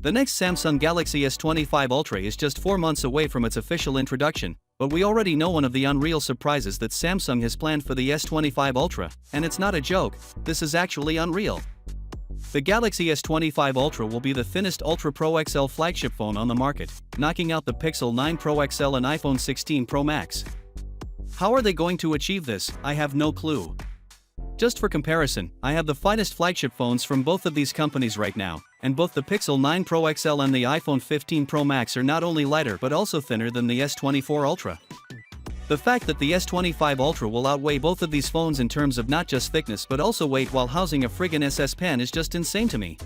The next Samsung Galaxy S25 Ultra is just 4 months away from its official introduction, but we already know one of the unreal surprises that Samsung has planned for the S25 Ultra, and it's not a joke, this is actually unreal. The Galaxy S25 Ultra will be the thinnest Ultra Pro XL flagship phone on the market, knocking out the Pixel 9 Pro XL and iPhone 16 Pro Max. How are they going to achieve this? I have no clue. Just for comparison, I have the finest flagship phones from both of these companies right now, and both the Pixel 9 Pro XL and the iPhone 15 Pro Max are not only lighter but also thinner than the S24 Ultra. The fact that the S25 Ultra will outweigh both of these phones in terms of not just thickness but also weight while housing a friggin' SS Pen is just insane to me.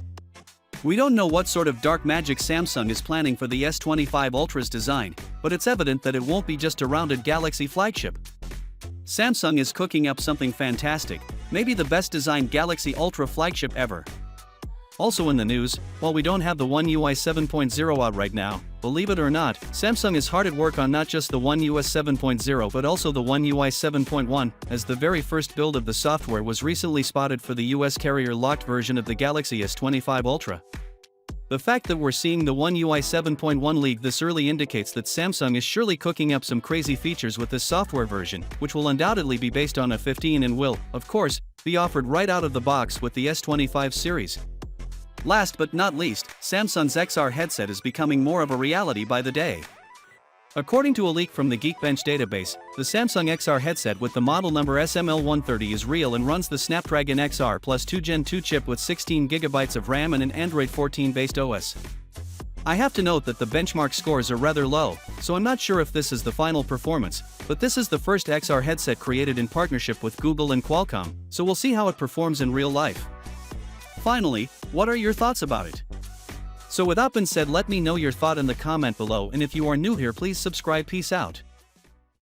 We don't know what sort of dark magic Samsung is planning for the S25 Ultra's design, but it's evident that it won't be just a rounded Galaxy flagship. Samsung is cooking up something fantastic, maybe the best designed Galaxy Ultra flagship ever. Also in the news, while we don't have the One UI 7.0 out right now, believe it or not, Samsung is hard at work on not just the One UI 7.0 but also the One UI 7.1, as the very first build of the software was recently spotted for the US carrier-locked version of the Galaxy S25 Ultra. The fact that we're seeing the One UI 7.1 leak this early indicates that Samsung is surely cooking up some crazy features with this software version, which will undoubtedly be based on a 15 and will, of course, be offered right out of the box with the S25 series. Last but not least, Samsung's XR headset is becoming more of a reality by the day. According to a leak from the Geekbench database, the Samsung XR headset with the model number SML130 is real and runs the Snapdragon XR Plus 2 Gen 2 chip with 16GB of RAM and an Android 14-based OS. I have to note that the benchmark scores are rather low, so I'm not sure if this is the final performance, but this is the first XR headset created in partnership with Google and Qualcomm, so we'll see how it performs in real life. Finally, what are your thoughts about it? So with that being said, let me know your thought in the comment below, and if you are new here, please subscribe. Peace out.